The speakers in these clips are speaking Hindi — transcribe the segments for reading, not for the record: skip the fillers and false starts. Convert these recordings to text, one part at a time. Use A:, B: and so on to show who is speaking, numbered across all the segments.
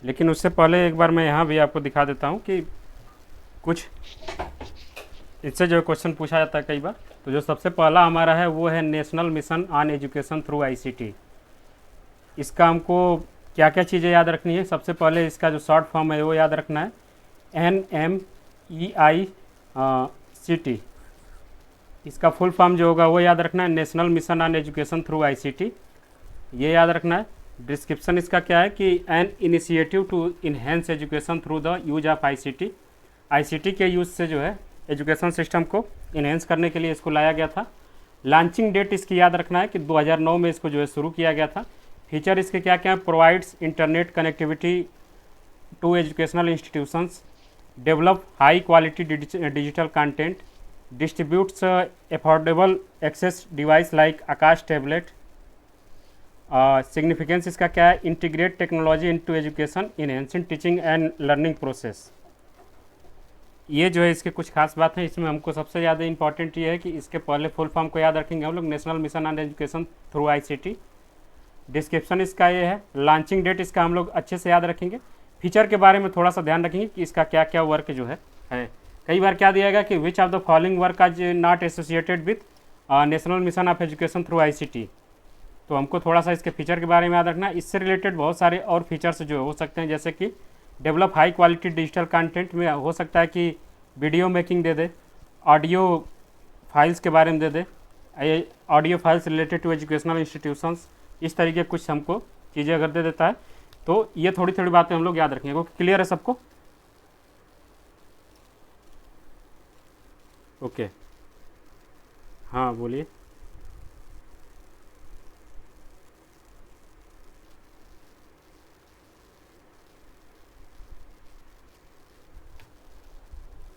A: लेकिन उससे पहले एक बार मैं यहाँ भी आपको दिखा देता हूँ कि कुछ इससे जो क्वेश्चन पूछा जाता है कई बार। तो जो सबसे पहला हमारा है वो है national mission on education through ICT. इसका हमको क्या क्या चीज़ें याद रखनी है? सबसे पहले इसका जो शॉर्ट फॉर्म है वो याद रखना है, NMEICT। इसका फुल फॉर्म जो होगा वो याद रखना है, national mission on education through ICT, ये याद रखना है। डिस्क्रिप्शन इसका क्या है कि an initiative to enhance education through the use of ICT. ICT के यूज़ से जो है एजुकेशन सिस्टम को इन्हेंस करने के लिए इसको लाया गया था। लॉन्चिंग डेट इसकी याद रखना है कि 2009 में इसको जो है शुरू किया गया था। फीचर इसके क्या क्या हैं? Provides internet connectivity to educational institutions, develop high quality digital content, distributes affordable access device like Aakash tablet. Significance इसका क्या है? Integrate technology into education, enhancing teaching and learning process. ये जो है इसके कुछ खास बात है। इसमें हमको सबसे ज़्यादा इंपॉर्टेंट ये है कि इसके पहले फुल फॉर्म को याद रखेंगे हम लोग, national mission on education through ICT. Description इसका ये है। लॉन्चिंग डेट इसका हम लोग अच्छे से याद रखेंगे। फीचर के बारे में थोड़ा सा ध्यान रखेंगे कि इसका क्या क्या वर्क जो है। कई बार क्या दिया गया कि which of the following work are not associated with national mission of education through ICT. तो हमको थोड़ा सा इसके फीचर के बारे में याद रखना है। इससे रिलेटेड बहुत सारे और फीचर्स जो हो सकते हैं, जैसे कि develop high quality digital content में हो सकता है कि वीडियो मेकिंग दे दे, ऑडियो फाइल्स के बारे में दे दे, audio files related to educational institutions, इस तरीके कुछ हमको चीज़ें अगर दे देता है तो ये थोड़ी थोड़ी बातें हम लोग याद रखेंगे। वो क्लियर है सबको? ओके, हाँ बोलिए।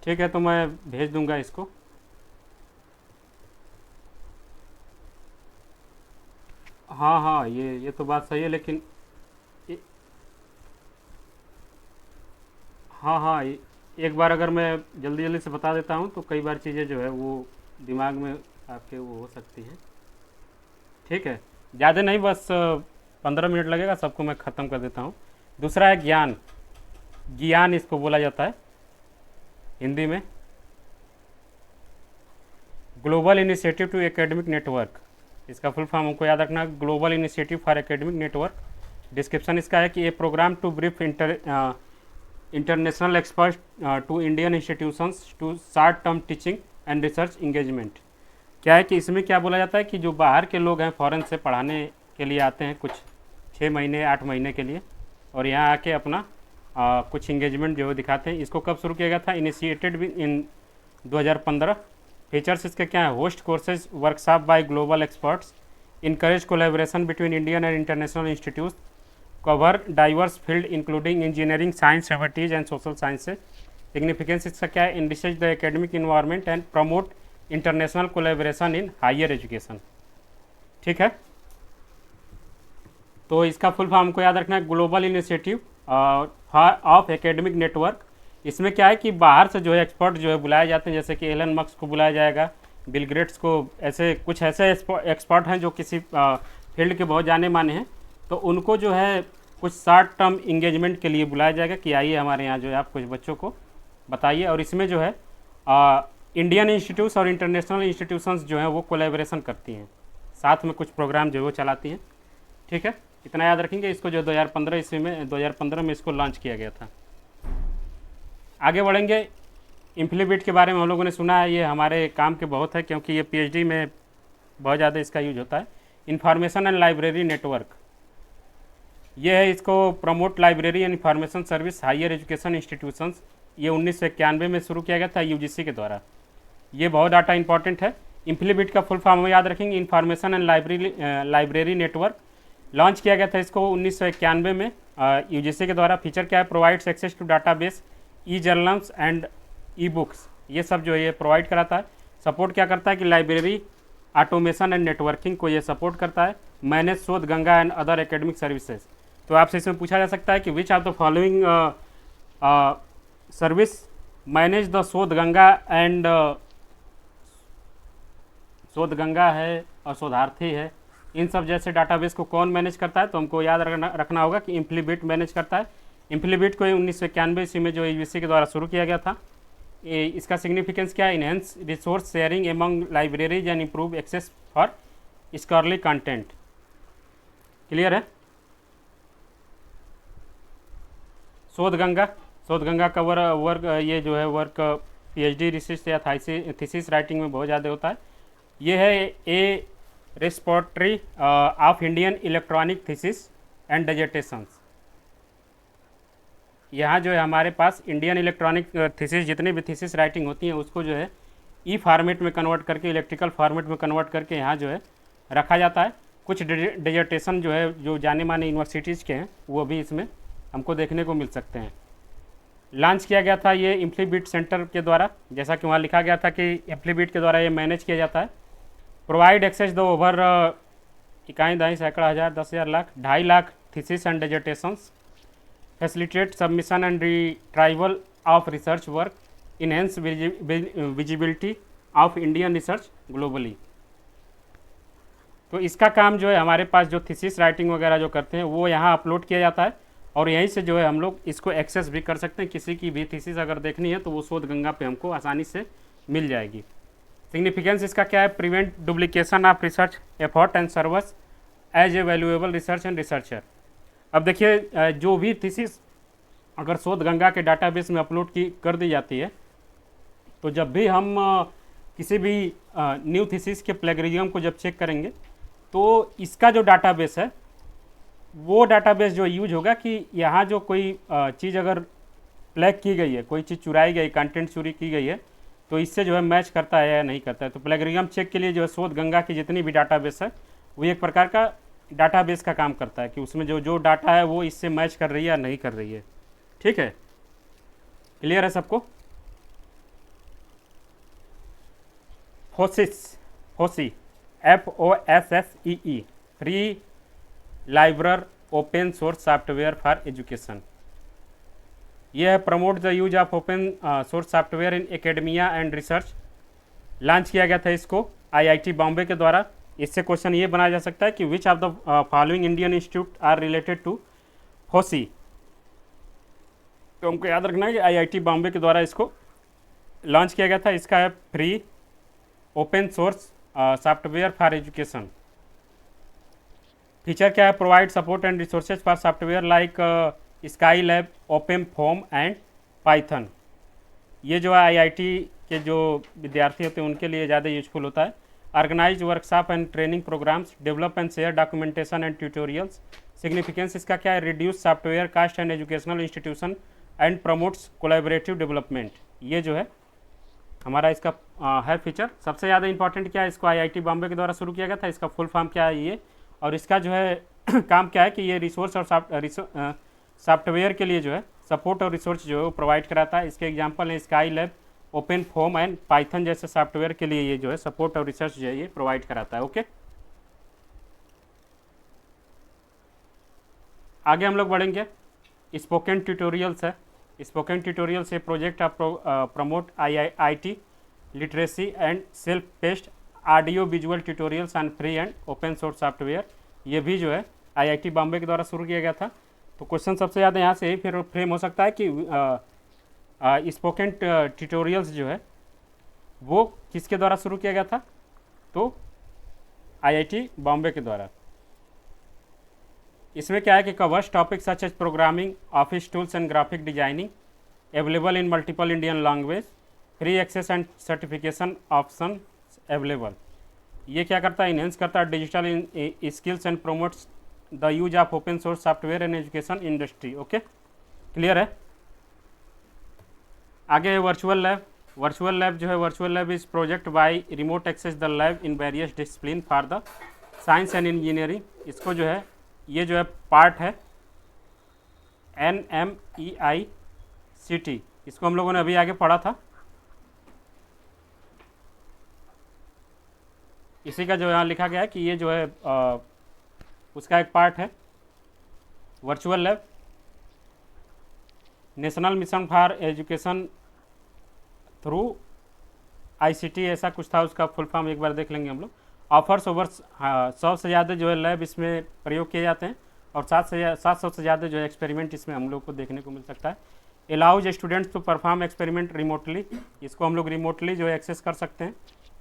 A: ठीक है, तो मैं भेज दूंगा इसको। हाँ हाँ, ये तो बात सही है, लेकिन ये- हाँ हाँ, एक बार अगर मैं जल्दी जल्दी से बता देता हूँ तो कई बार चीज़ें जो है वो दिमाग में आपके वो हो सकती हैं। ठीक है, ज़्यादा नहीं, बस 15 मिनट लगेगा, सबको मैं ख़त्म कर देता हूँ। दूसरा है ज्ञान। ज्ञान इसको बोला जाता है हिंदी में, global initiative to academic network. इसका फुल फॉर्म हमको याद रखना, global initiative for academic network. Description इसका है कि a program to brief international expert to Indian institutions to short term teaching and research engagement. क्या है कि इसमें क्या बोला जाता है कि जो बाहर के लोग हैं फॉरेन से पढ़ाने के लिए आते हैं कुछ 6 महीने 8 महीने के लिए, और यहाँ आके अपना कुछ इंगेजमेंट जो है दिखाते हैं। इसको कब शुरू किया गया था? Initiated in 2015। फीचर्स इसके क्या है? Host courses workshop by global experts, encourage collaboration between Indian and international institute, cover diverse field including engineering, science, humanities and social sciences. Significance इसका क्या है? Enriches the academic environment and promote international collaboration in higher education. ठीक है, तो इसका फुल फॉर्म को याद रखना है, global initiative of academic network. इसमें क्या है कि बाहर से जो है एक्सपर्ट जो है बुलाए जाते हैं, जैसे कि एलन मस्क को बुलाया जाएगा, बिल गेट्स को, ऐसे कुछ ऐसे एक्सपर्ट हैं जो किसी फील्ड के बहुत जाने माने हैं, तो उनको जो है कुछ शॉर्ट टर्म इंगेजमेंट के लिए बुलाया जाएगा कि आइए हमारे यहाँ जो है आप कुछ बच्चों को बताइए। और इसमें जो है इंडियन इंस्टीट्यूट्स और इंटरनेशनल इंस्टीट्यूशंस जो हैं वो कोलैबोरेशन करती हैं, साथ में कुछ प्रोग्राम जो है वो चलाती हैं। ठीक है, इतना याद रखेंगे। इसको जो 2015 ईस्वी में 2015 में इसको लॉन्च किया गया था। आगे बढ़ेंगे, इम्प्लीबिट के बारे में हम लोगों ने सुना है, ये हमारे काम के बहुत है क्योंकि ये पीएचडी में बहुत ज़्यादा इसका यूज होता है। इंफॉर्मेशन एंड लाइब्रेरी नेटवर्क, ये है, इसको promote library and information service higher education institutions. ये 1991 में शुरू किया गया था यूजीसी के द्वारा। ये बहुत डाटा इंपॉर्टेंट है। इम्प्लीबिट का फुल फॉर्म याद रखेंगे, information and library network. Launch किया गया था इसको 1991 में यूजीसी के द्वारा। फीचर क्या है? Provides access to database, e journals and e books, ये सब जो है ये प्रोवाइड कराता है। सपोर्ट क्या करता है कि लाइब्रेरी ऑटोमेशन एंड नेटवर्किंग को ये सपोर्ट करता है। Manage Shodhganga and other academic services. तो आपसे इसमें पूछा जा सकता है कि which are the following service manage the Shodhganga and शोध गंगा है और शोधार्थी है, इन सब जैसे डाटाबेस को कौन मैनेज करता है? तो हमको याद रखना होगा कि इम्प्लीबिट मैनेज करता है। इम्प्लीबिट को 1991 ईस्वी में जो यूजीसी के द्वारा शुरू किया गया था। इसका सिग्निफिकेंस क्या है? Enhance resource sharing among libraries and improve access for scholarly content. Clear है? शोध गंगा का वर्क ये जो है वर्क पीएचडी रिसर्च या थीसिस राइटिंग में बहुत ज़्यादा होता है। ये है a repository of Indian electronic thesis and dissertations. यहाँ जो है हमारे पास इंडियन इलेक्ट्रॉनिक थीसिस, जितनी भी थीसिस राइटिंग होती हैं उसको जो है ई फॉर्मेट में कन्वर्ट करके, इलेक्ट्रिकल फॉर्मेट में कन्वर्ट करके यहाँ जो है रखा जाता है। कुछ डिजर्टेशन जो है जो जाने माने यूनिवर्सिटीज़ के हैं वो भी इसमें हमको देखने को मिल सकते हैं। लॉन्च किया गया था ये इम्प्लीबिट सेंटर के द्वारा, जैसा कि वहाँ लिखा गया था कि इम्प्लीबिट के द्वारा ये मैनेज किया जाता है। प्रोवाइड एक्सेस द ओवर इकाई दाई सैकड़ा हज़ार 10,000 lakh 2.5 lakh thesis and dissertations, facilitate submission and retrieval of research work, enhance visibility of Indian research globally. तो इसका काम जो है हमारे पास जो थीसिस राइटिंग वगैरह जो करते हैं वो यहाँ अपलोड किया जाता है और यहीं से जो है हम लोग इसको एक्सेस भी कर सकते हैं। किसी की भी थीसिस अगर देखनी है तो वो शोध गंगा पे हमको आसानी से मिल जाएगी। सिग्निफिकेंस इसका क्या है? Prevent duplication of research effort and service as a valuable research and researcher. अब देखिए जो भी थीसिस अगर शोध गंगा के डाटाबेस में अपलोड की कर दी जाती है तो जब भी हम किसी भी न्यू थीसिस के प्लेगरिज्म को जब चेक करेंगे तो इसका जो डाटाबेस है वो डाटाबेस जो यूज होगा कि यहाँ जो कोई चीज़ अगर प्लेग की गई है, कोई चीज़ चुराई गई, कंटेंट चोरी की गई है, तो इससे जो है मैच करता है या नहीं करता है। तो प्लेगरिज्म चेक के लिए जो है शोध गंगा की जितनी भी डाटाबेस है वो एक प्रकार का डाटाबेस का काम करता है कि उसमें जो डाटा है वो इससे मैच कर रही है या नहीं कर रही है। ठीक है, क्लियर है सबको? FOSSEE FOSSEE free libre open source software for education. यह है promote the use of open source software in academia and research. Launch किया गया था इसको IIT बॉम्बे के द्वारा। इससे क्वेश्चन ये बनाया जा सकता है कि which of the following Indian institute are related to FOSSEE. तो हमको याद रखना है कि IIT बॉम्बे के द्वारा इसको लॉन्च किया गया था। इसका है free open source software for education. Feature क्या है? Provide support and resources for software like sky lab, open foam and Python. ये जो है IIT के जो विद्यार्थी होते हैं उनके लिए ज़्यादा यूजफुल होता है। Organise workshop and training programmes, develop and share documentation and tutorials. Significance इसका क्या है? Reduce software cost and educational institution and promotes collaborative development. ये जो है हमारा इसका है फीचर। सबसे ज़्यादा इंपॉर्टेंट क्या है? इसको IIT बॉम्बे के द्वारा शुरू किया गया था। इसका फुल फॉर्म क्या है ये, और इसका जो है काम क्या है कि ये रिसोर्स और सॉफ्टवेयर के लिए जो है सपोर्ट और रिसोर्स जो है वो प्रोवाइड कराता है। इसके एग्जांपल है sky lab, open foam and Python जैसे सॉफ्टवेयर के लिए ये जो है सपोर्ट और रिसर्च जो है ये प्रोवाइड कराता है। ओके, आगे हम लोग बढ़ेंगे। स्पोकन ट्यूटोरियल्स है। स्पोकन ट्यूटोरियल्स ये project promote IIT literacy and self paced audio visual tutorials on free and open source software. ये भी जो है IIT बॉम्बे के द्वारा शुरू किया गया था। तो क्वेश्चन सबसे ज़्यादा यहाँ से ही फिर फ्रेम हो सकता है कि स्पोकन ट्यूटोरियल्स जो है वो किसके द्वारा शुरू किया गया था? तो IIT बॉम्बे के द्वारा। इसमें क्या है कि covers topic such as programming, office tools and graphic designing, available in multiple Indian language, free access and certification option available. ये क्या करता है? इनहेंस करता है digital skills and promotes the use of open source software in education industry. Okay, clear है? आगे है वर्चुअल लैब। वर्चुअल लैब जो है, virtual lab is project by remote access the lab in various discipline for the science and engineering. इसको जो है ये जो है पार्ट है NMEICT। इसको हम लोगों ने अभी आगे पढ़ा था। इसी का जो यहाँ लिखा गया है कि ये जो है उसका एक पार्ट है virtual lab. National mission for education through ICT ऐसा कुछ था, उसका फुल फॉर्म एक बार देख लेंगे हम लोग। ऑफर्स ओवर 100 से ज़्यादा जो है लैब इसमें प्रयोग किए जाते हैं और 700 से ज़्यादा जो है एक्सपेरिमेंट इसमें हम लोग को देखने को मिल सकता है। Allows students to perform experiment remotely, इसको हम लोग रिमोटली जो है एक्सेस कर सकते हैं।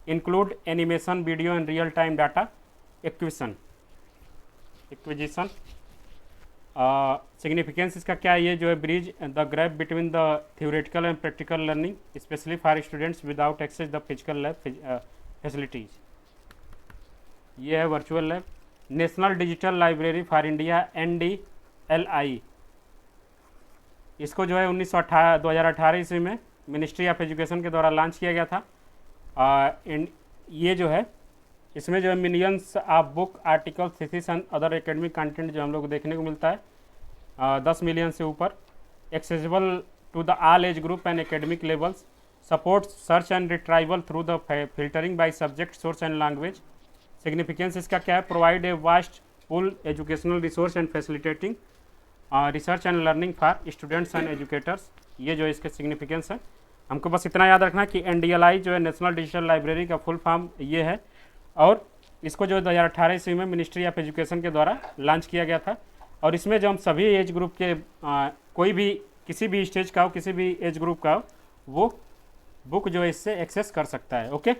A: Include animation, video and real time data acquisition. Significance इसका क्या है, ये जो है bridge the gap between the theoretical and practical learning specially for students without access the physical lab facilities. ये है virtual lab. National digital library for India NDLI, इसको जो है 2018 ईस्वी में मिनिस्ट्री ऑफ एजुकेशन के द्वारा लॉन्च किया गया था। ये जो है इसमें जो है millions of book article thesis and other academic content जो हम लोग को देखने को मिलता है 10 मिलियन से ऊपर। Accessible to the all age group and academic levels, support search and retrieval through the filtering by subject, source and language. Significance इसका क्या है, provide a vast full educational resource and facilitating research and learning for students and educators. ये जो इसके सिग्निफिकेंस है, हमको बस इतना याद रखना कि NDLI जो है नेशनल डिजिटल लाइब्रेरी का फुल फॉर्म ये है, और इसको जो 2018 ईस्वी में मिनिस्ट्री ऑफ एजुकेशन के द्वारा लॉन्च किया गया था। और इसमें जो हम सभी एज ग्रुप के कोई भी किसी भी स्टेज का हो, किसी भी एज ग्रुप का हो, वो बुक जो है इससे एक्सेस कर सकता है। ओके।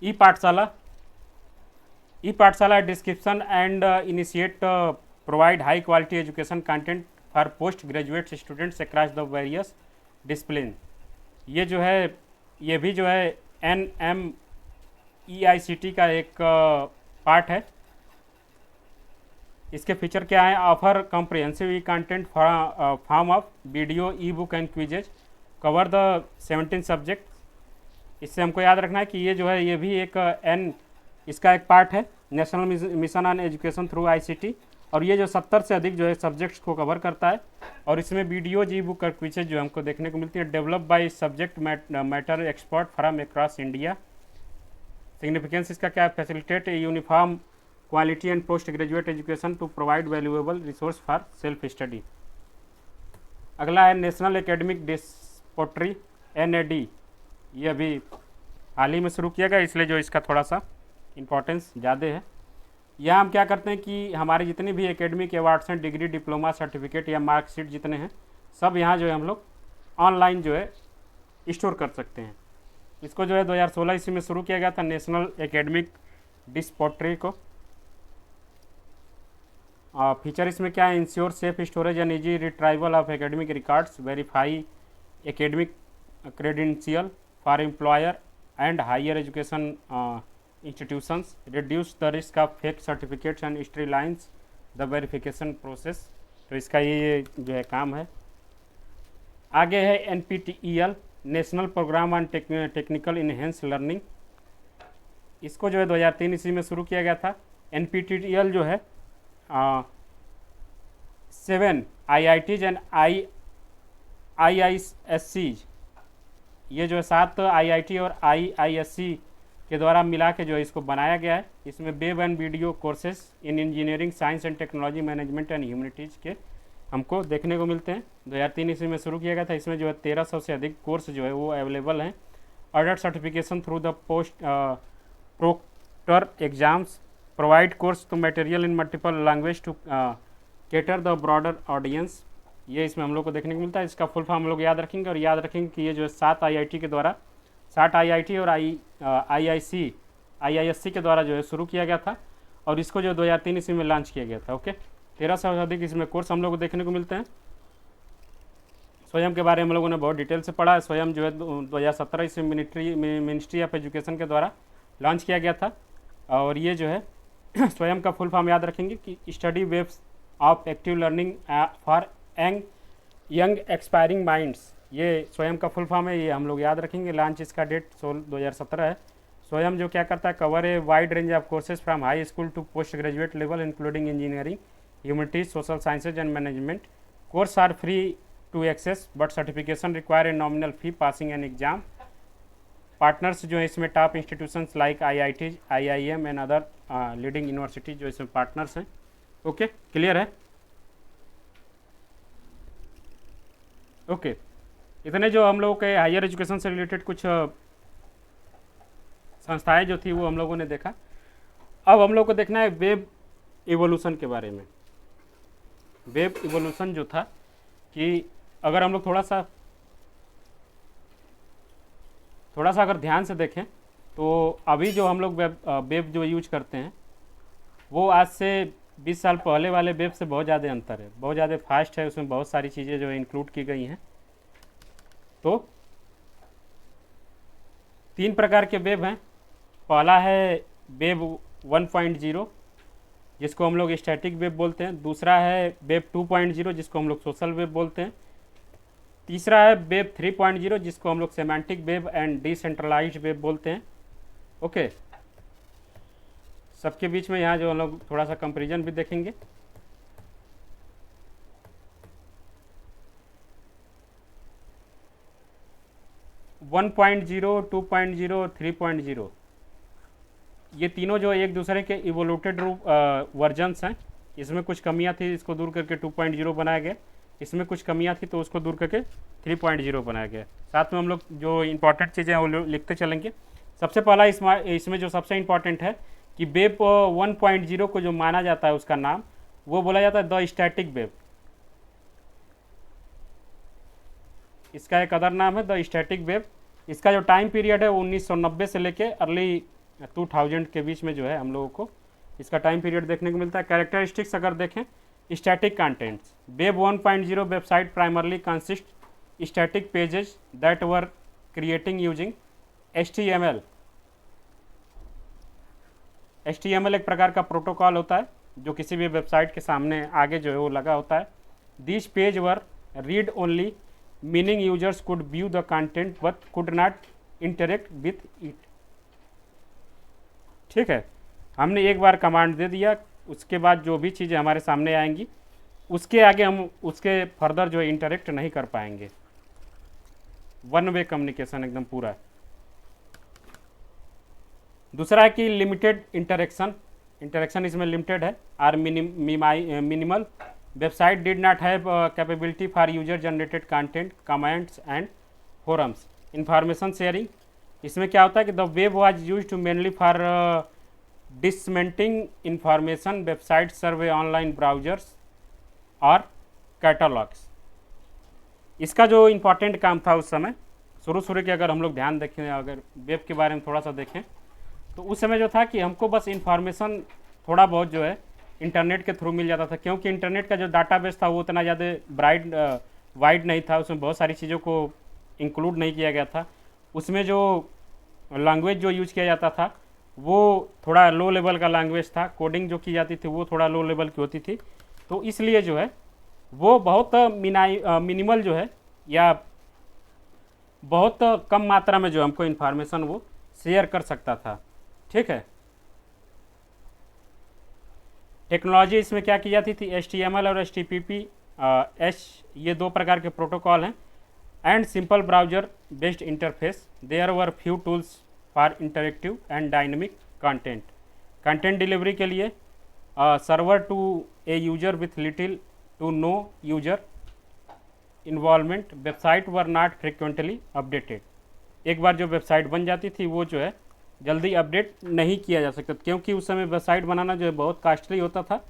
A: ई पाठशाला description and initiate provide high quality education content for post graduate students across the various discipline. ये जो है ये भी जो है NMEICT का एक पार्ट है। इसके फीचर क्या है, offer comprehensive content form of video, e book and quizzes, cover the 17 subject. इससे हमको याद रखना है कि ये जो है ये भी एक इसका एक पार्ट है, national mission on education through ICT, और ये जो 70 से अधिक जो है सब्जेक्ट्स को कवर करता है। और इसमें वीडियो, ई बुक और क्विजेज जो हमको देखने को मिलती है। Develop by subject matter expert from across India. Significance इसका क्या है, facilitate a uniform quality and post graduate education to provide valuable resource for self study. अगला है नेशनल एकेडमिक डिस्पोटरी NAD, ये अभी हाल ही में शुरू किया गया, इसलिए जो इसका थोड़ा सा इम्पोर्टेंस ज़्यादा है। यहाँ हम क्या करते हैं कि हमारे जितने भी एकेडमिक अवार्ड्स हैं, डिग्री, डिप्लोमा, सर्टिफिकेट या मार्कशीट जितने हैं, सब यहाँ जो है हम लोग ऑनलाइन जो है स्टोर कर सकते हैं। इसको जो है 2016 ईस्वी में शुरू किया गया था, नेशनल एकेडमिक डिस्पोटरी को। फीचर इसमें क्या है, ensure safe storage and easy retrieval of academic records, verify academic credential for employer and higher education institutions, reduce the risk of fake certificates and streamlines the verification process। तो इसका ये जो है काम है। आगे है NPTEL, national programme on technical enhance learning. इसको जो है 2003 ईस्वी में शुरू किया गया था। NPTEL जो है 7 IITs एंड IISCs, ये जो है 7 IIT और IISc के द्वारा मिला के जो है इसको बनाया गया है। इसमें web and video courses in engineering, science and technology, management and humanities के हमको देखने को मिलते हैं। 2003 ईस्वी में शुरू किया गया था। इसमें जो है 1300 से अधिक कोर्स जो है वो अवेलेबल हैं। Order certification through the post proctor exams, provide course to material in multiple language to cater the broader audience. ये इसमें हम लोग को देखने को मिलता है। इसका फुल फॉर्म हम लोग याद रखेंगे, और याद रखेंगे कि ये जो है 7 IIT के द्वारा, 7 IIT और IISc के द्वारा जो है शुरू किया गया था, और इसको जो 2003 ईस्वी में लॉन्च किया गया था। ओके। 1300 से अधिक इसमें कोर्स हम लोग को देखने को मिलते हैं। स्वयं के बारे में हम लोगों ने बहुत डिटेल से पढ़ा है। स्वयं जो है 2017 ईस्वी मिनिस्ट्री ऑफ एजुकेशन के द्वारा लॉन्च किया गया था। और ये जो है स्वयं का फुल फॉर्म याद रखेंगे कि study webs of active learning for young expiring minds. ये स्वयं का फुल फॉर्म है, ये हम लोग याद रखेंगे। लॉन्च इसका डेट 2017 है। स्वयं जो क्या करता है, cover a wide range of courses from high school to post graduate level including engineering, humanities, social sciences and management. Course are free to access but certification require a nominal fee passing an exam. Partners जो है इसमें top institutions like IITs, IIM and other leading university जो इसमें पार्टनर्स हैं। ओके, क्लियर है? ओके, इतने जो हम लोगों के हायर एजुकेशन से रिलेटेड कुछ संस्थाएं जो थी वो हम लोगों ने देखा। अब हम लोग को देखना है वेब इवोल्यूशन के बारे में। वेब इवोल्यूशन जो था कि अगर हम लोग थोड़ा सा अगर ध्यान से देखें तो अभी जो हम लोग वेब जो यूज करते हैं वो आज से 20 साल पहले वाले वेब से बहुत ज़्यादा अंतर है, बहुत ज़्यादा फास्ट है, उसमें बहुत सारी चीज़ें जो इंक्लूड की गई हैं। तो 3 प्रकार के वेब हैं। पहला है वेब 1.0 जिसको हम लोग स्टैटिक वेब बोलते हैं। दूसरा है वेब 2.0 जिसको हम लोग सोशल वेब बोलते हैं। तीसरा है वेब 3.0 जिसको हम लोग semantic web and decentralised web बोलते हैं। ओके, सबके बीच में यहाँ जो हम लोग थोड़ा सा कंपैरिजन भी देखेंगे। वन 2.0, 3.0 ये तीनों जो एक दूसरे के इवोल्यूटेड रूप वर्जन्स हैं। इसमें कुछ कमियां थी, इसको दूर करके 2.0 बनाया गया। इसमें कुछ कमियां थी तो उसको दूर करके 3.0 बनाया गया। साथ में हम लोग जो इंपॉर्टेंट चीज़ें हैं वो लिखते चलेंगे। सबसे पहला इसमें जो सबसे इंपॉर्टेंट है कि वेब 1.0 को जो माना जाता है उसका नाम वो बोला जाता है द स्टैटिक वेब। इसका एक अदर नाम है द स्टैटिक वेब। इसका जो टाइम पीरियड है वो 1990 से लेके अर्ली 2000 के बीच में जो है हम लोगों को इसका टाइम पीरियड देखने को मिलता है। कैरेक्टरिस्टिक्स अगर देखें, static contents, web 1.0 website primarily consist static pages that were creating using HTML। HTML एक प्रकार का प्रोटोकॉल होता है जो किसी भी वेबसाइट के सामने आगे जो है वो लगा होता है। This page were read only meaning users could view the content but could not interact with it. ठीक है, हमने एक बार कमांड दे दिया, उसके बाद जो भी चीज़ें हमारे सामने आएंगी उसके आगे हम उसके फर्दर जो इंटरेक्ट नहीं कर पाएंगे। वन वे कम्युनिकेशन एकदम पूरा। दूसरा है कि लिमिटेड इंटरेक्शन इसमें लिमिटेड है। Are minimal website did not have capability for user generated content, comments and forums. Information sharing, इसमें क्या होता है कि the web was used to mainly for disseminating information, website serve online browsers और कैटलॉग्स। इसका जो इम्पोर्टेंट काम था उस समय शुरू के अगर हम लोग ध्यान देखें, अगर वेब के बारे में थोड़ा सा देखें तो उस समय जो था कि हमको बस इंफॉर्मेशन थोड़ा बहुत जो है इंटरनेट के थ्रू मिल जाता था, क्योंकि इंटरनेट का जो डाटाबेस था वो उतना ज़्यादा वाइड नहीं था, उसमें बहुत सारी चीज़ों को इंक्लूड नहीं किया गया था। उसमें जो लैंग्वेज जो यूज किया जाता था वो थोड़ा लो लेवल का लैंग्वेज था, कोडिंग जो की जाती थी वो थोड़ा लो लेवल की होती थी। तो इसलिए जो है वो बहुत मिनिमल जो है या बहुत कम मात्रा में जो हमको इन्फॉर्मेशन वो शेयर कर सकता था। ठीक है, टेक्नोलॉजी इसमें क्या की जाती थी, HTML और HTTP ये 2 प्रकार के प्रोटोकॉल हैं। And simple browser based interface, there were few tools for interactive and dynamic content delivery के लिए server to a user with little to no user involvement, website were not frequently updated. एक बार जो वेबसाइट बन जाती थी वो जो है जल्दी अपडेट नहीं किया जा सकता, क्योंकि उस समय वेबसाइट बनाना जो है बहुत कास्टली होता था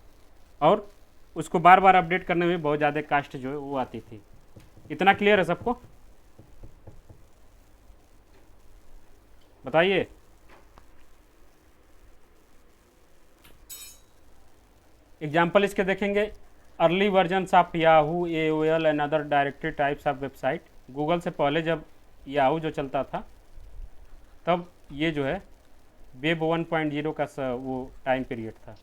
A: और उसको बार बार अपडेट करने में बहुत ज़्यादा कास्ट जो है वो आती थी। इतना क्लियर है सबको? बताइए। एग्जाम्पल इसके देखेंगे, early versions of Yahoo, AOL and other directory types of website. Google से पहले जब याहू जो चलता था तब ये जो है वेब 1.0 का वो टाइम पीरियड था।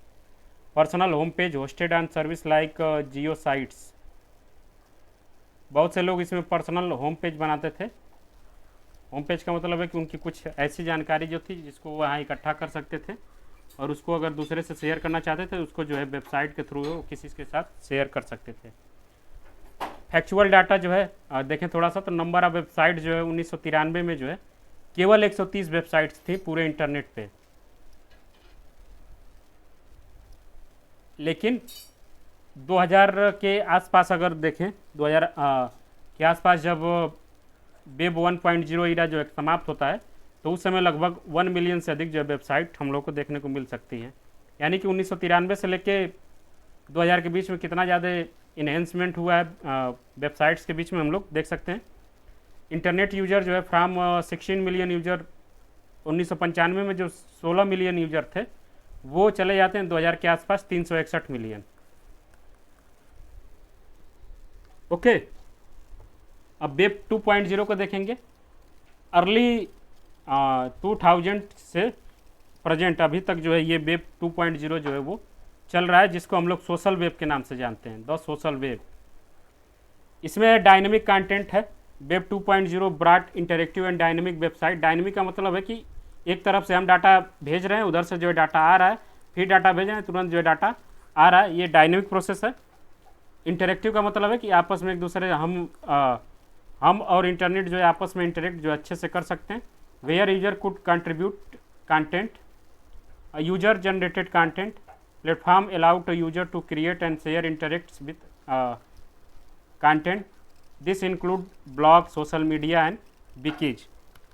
A: Personal home page hosted on service like Jio sites. बहुत से लोग इसमें पर्सनल होम पेज बनाते थे। होम पेज का मतलब है कि उनकी कुछ ऐसी जानकारी जो थी जिसको वो वहाँ इकट्ठा कर सकते थे और उसको अगर दूसरे से शेयर करना चाहते थे उसको जो है वेबसाइट के थ्रू किसी के साथ शेयर कर सकते थे। फैक्चुअल डाटा जो है देखें थोड़ा सा, तो नंबर ऑफ वेबसाइट जो है 1993 में जो है केवल 130 वेबसाइट्स थी पूरे इंटरनेट पे। लेकिन 2000 के आसपास अगर देखें, 2000 के आसपास जब वेब 1.0 ईरा जो है समाप्त होता है तो उस समय लगभग 1 मिलियन से अधिक जो वेबसाइट हम लोग को देखने को मिल सकती हैं। यानी कि 1993 से लेके 2000 के बीच में कितना ज़्यादा इन्हेंसमेंट हुआ है वेबसाइट्स के बीच में हम लोग देख सकते हैं। इंटरनेट यूजर जो है फ्राम 16 मिलियन यूजर 1995 में जो 16 मिलियन यूजर थे वो चले जाते हैं 2000 के आसपास 361 मिलियन। ओके, अब वेब 2.0 को देखेंगे। अर्ली 2000 से प्रेजेंट अभी तक जो है ये वेब 2.0 जो है वो चल रहा है, जिसको हम लोग सोशल वेब के नाम से जानते हैं, द सोशल वेब। इसमें डायनेमिक कंटेंट है। Web 2.0 brought interactive and dynamic website. Dynamic का मतलब है कि एक तरफ से हम डाटा भेज रहे हैं, उधर से जो है डाटा आ रहा है, फिर डाटा भेज रहे हैं, तुरंत जो है डाटा आ रहा है, ये डायनेमिक प्रोसेस है। इंटरेक्टिव का मतलब है कि आपस में एक दूसरे हम और इंटरनेट जो है आपस में इंटरेक्ट जो अच्छे से कर सकते हैं। Where user could contribute content, user generated content, platform allowed to user to create and share interacts with content. This include blog, social media and wikis.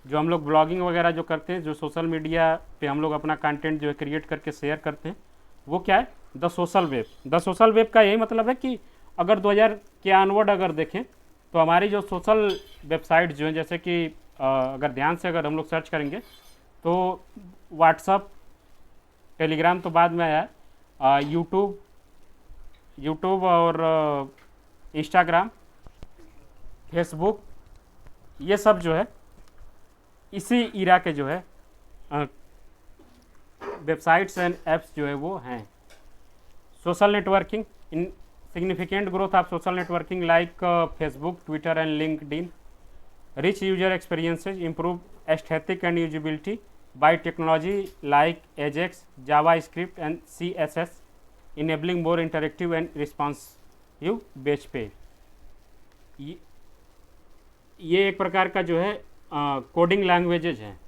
A: जो हम लोग ब्लॉगिंग वगैरह जो करते हैं, जो सोशल मीडिया पे हम लोग अपना कंटेंट जो है क्रिएट करके शेयर करते हैं, वो क्या है, the social web. The social web का यही मतलब है कि अगर 2000 के ऑनवर्ड अगर देखें तो हमारी जो सोशल वेबसाइट जो है, जैसे कि अगर ध्यान से अगर हम लोग सर्च करेंगे तो व्हाट्सअप, टेलीग्राम तो बाद में आया, यूट्यूब और इंस्टाग्राम, फेसबुक, ये सब जो है इसी इरा के जो है वेबसाइट्स एंड एप्स जो है वो हैं। Social networking, in significant growth of social networking like Facebook, Twitter and LinkedIn. Rich user experiences, improve aesthetic and usability by technology like Ajax, JavaScript and CSS, enabling more interactive and responsive page पे। ये एक प्रकार का जो है कोडिंग लैंग्वेजेज हैं।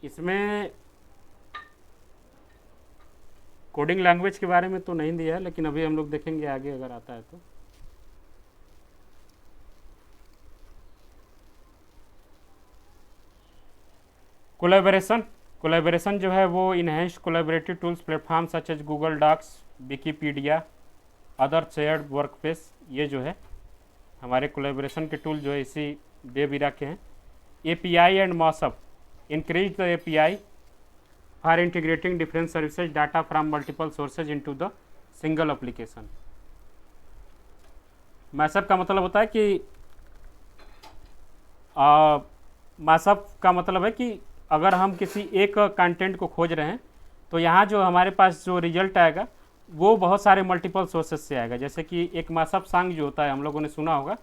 A: इसमें कोडिंग लैंग्वेज के बारे में तो नहीं दिया है, लेकिन अभी हम लोग देखेंगे आगे अगर आता है तो। कोलैबोरेशन जो है वो enhanced collaborative tools platform such as Google docs, Wikipedia, other shared workspace, ये जो है हमारे कोलैबोरेशन के टूल जो है इसी वेब इरा के हैं। API and mashup, increase the API for integrating different services data from multiple sources into the single application। Mashup का मतलब होता है कि मैसअप का मतलब है कि अगर हम किसी एक कंटेंट को खोज रहे हैं तो यहाँ जो हमारे पास जो रिजल्ट आएगा वो बहुत सारे मल्टीपल सोर्सेज से आएगा। जैसे कि एक मैसअप सॉन्ग जो होता है, हम लोगों ने सुना होगा,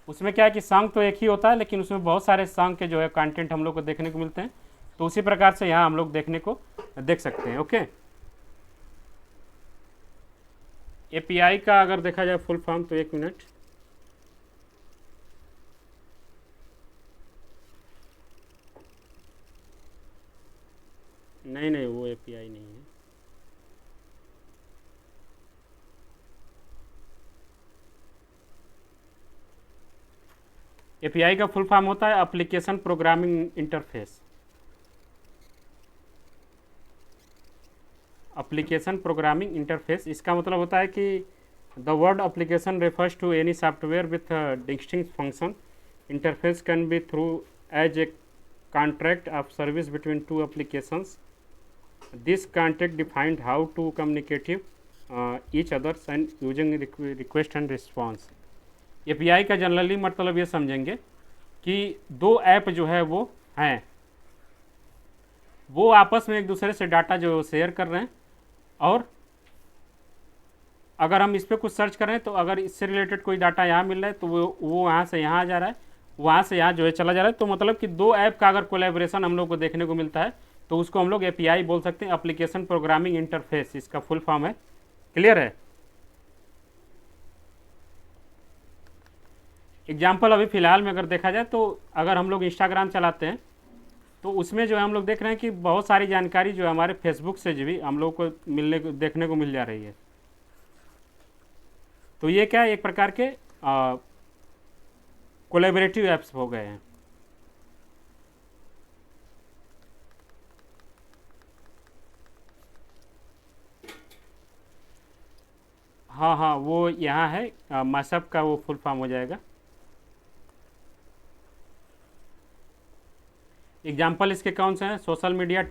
A: उसमें क्या है कि सॉन्ग तो एक ही होता है, लेकिन उसमें बहुत सारे सॉन्ग के जो है कंटेंट हम लोग को देखने को मिलते हैं। तो उसी प्रकार से यहाँ हम लोग देख सकते हैं। ओके, एपीआई का अगर देखा जाए फुल फॉर्म तो एक मिनट, नहीं वो एपीआई नहीं है। एपीआई का फुल फॉर्म होता है application programming interface. Application programming interface, इसका मतलब होता है कि the word application refers to any software with distinct function. Interface can be through as a contract of service between two applications. This contract defined how to communicative each others and using request and response. API का जनरली मतलब ये समझेंगे कि दो ऐप जो है वो हैं, वो आपस में एक दूसरे से डाटा जो शेयर कर रहे हैं, और अगर हम इस पर कुछ सर्च कर रहे हैं तो अगर इससे रिलेटेड कोई डाटा यहाँ मिल रहा है तो वो वहाँ से यहाँ आ जा रहा है, वहाँ से यहाँ जो है चला जा रहा है। तो मतलब कि दो ऐप का अगर कोलैबोरेशन हम लोग को देखने को मिलता है तो उसको हम लोग एपीआई बोल सकते हैं, एप्लीकेशन प्रोग्रामिंग इंटरफेस इसका फुल फॉर्म है। क्लियर है? एग्जाम्पल अभी फ़िलहाल में अगर देखा जाए तो अगर हम लोग इंस्टाग्राम चलाते हैं तो उसमें जो है हम लोग देख रहे हैं कि बहुत सारी जानकारी जो है हमारे फेसबुक से जो भी हम लोग को देखने को मिल जा रही है। तो ये क्या है, एक प्रकार के कोलैबोरेटिव ऐप्स हो गए हैं। हाँ हाँ, वो यहाँ है, मासअप का वो फुल फॉर्म हो जाएगा। एग्जाम्पल इसके कौन से हैं? Social media,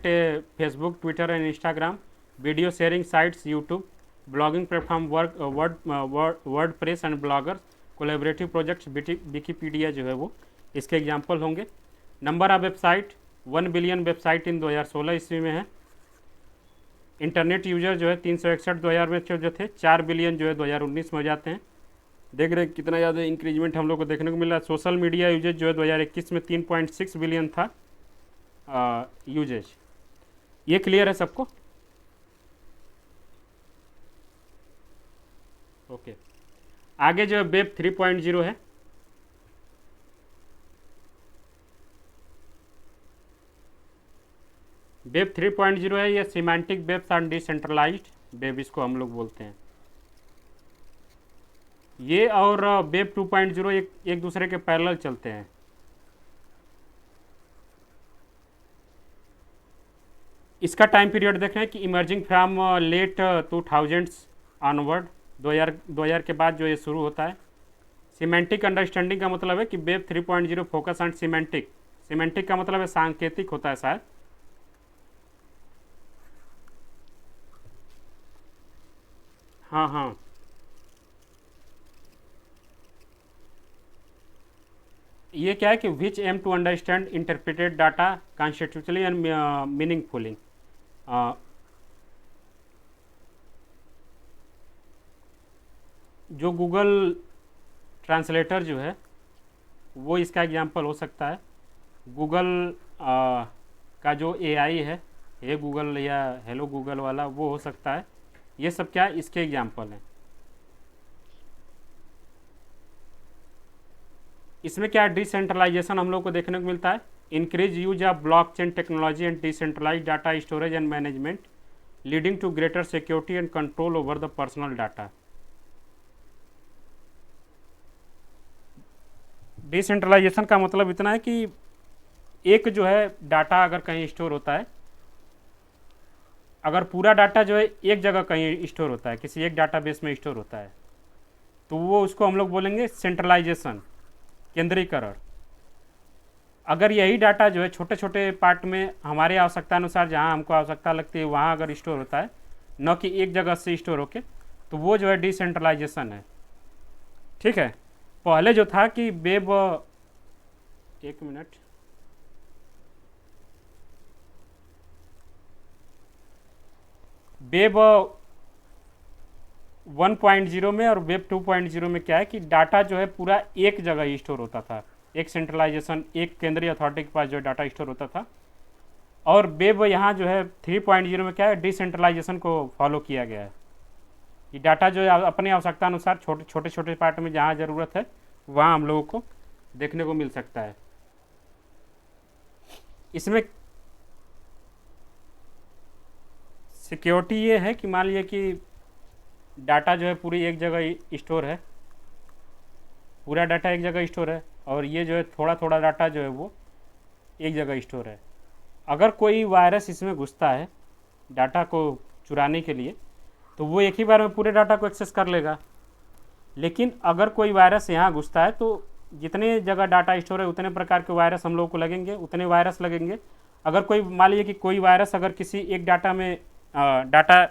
A: Facebook, Twitter and Instagram, video sharing sites, YouTube, blogging platform, WordPress and bloggers, collaborative projects, Wikipedia जो है वो इसके एग्जाम्पल होंगे। Number of website, 1 billion website in 2016 ईस्वी में है। इंटरनेट यूजर जो है 361 2000 में जो थे, 4 बिलियन जो है 2019 में हो जाते हैं। देख रहे हैं कितना ज़्यादा इंक्रीजमेंट हम लोग को देखने को मिला। सोशल मीडिया यूजेज जो है 2021 में 3.6 बिलियन था यूजेज। ये क्लियर है सबको? ओके। आगे जो है वेब 3.0 है। वेब 3.0 है, ये semantic webs and decentralised web इसको हम लोग बोलते हैं। ये और वेब 2.0 एक दूसरे के पैरेलल चलते हैं। इसका टाइम पीरियड देख रहे हैं कि emerging from late 2000s onward, 2000 के बाद जो ये शुरू होता है। सिमेंटिक अंडरस्टैंडिंग का मतलब है कि web 3.0 focus on semantic. Semantic का मतलब है सांकेतिक होता है शायद। हाँ हाँ, ये क्या है कि which aim to understand interpreted data constitutionally and meaningfully. जो गूगल ट्रांसलेटर जो है वो इसका एग्जांपल हो सकता है। गूगल का जो एआई है, हे गूगल या हेलो गूगल वाला, वो हो सकता है। ये सब क्या है, इसके एग्जांपल हैं। इसमें क्या डिसेंट्रलाइजेशन हम लोग को देखने को मिलता है। Increase use of blockchain technology and decentralise data storage and management leading to greater security and control over the personal data. Decentralisation का मतलब इतना है कि एक जो है डाटा अगर कहीं स्टोर होता है, अगर पूरा डाटा जो है एक जगह कहीं स्टोर होता है, किसी एक डाटाबेस में स्टोर होता है, तो वो उसको हम लोग बोलेंगे सेंट्रलाइजेशन, केंद्रीकरण। अगर यही डाटा जो है छोटे छोटे पार्ट में हमारे आवश्यकता अनुसार जहाँ हमको आवश्यकता लगती है वहाँ अगर स्टोर होता है, न कि एक जगह से स्टोर होके, तो वो जो है डिसेंट्रलाइजेशन है। ठीक है। पहले जो था कि वेब, एक मिनट, वेब 1.0 में और वेब 2.0 में क्या है कि डाटा जो है पूरा एक जगह स्टोर होता था, एक सेंट्रलाइजेशन, एक केंद्रीय अथॉरिटी के पास जो डाटा स्टोर होता था। और वेब यहाँ जो है 3.0 में क्या है, डिसेंट्रलाइजेशन को फॉलो किया गया है। ये डाटा जो है अपनी आवश्यकता अनुसार छोटे छोटे पार्ट में जहाँ ज़रूरत है वहाँ हम लोगों को देखने को मिल सकता है। इसमें सिक्योरिटी ये है कि मान लीजिए कि डाटा जो है पूरी एक जगह स्टोर है, पूरा डाटा एक जगह स्टोर है, और ये जो है थोड़ा थोड़ा डाटा जो है वो एक जगह स्टोर है। अगर कोई वायरस इसमें घुसता है डाटा को चुराने के लिए, तो वो एक ही बार में पूरे डाटा को एक्सेस कर लेगा। लेकिन अगर कोई वायरस यहाँ घुसता है तो जितने जगह डाटा स्टोर है उतने प्रकार के वायरस हम लोगों को लगेंगे, उतने वायरस लगेंगे। अगर कोई मान लीजिए कि कोई वायरस अगर किसी एक डाटा में डाटा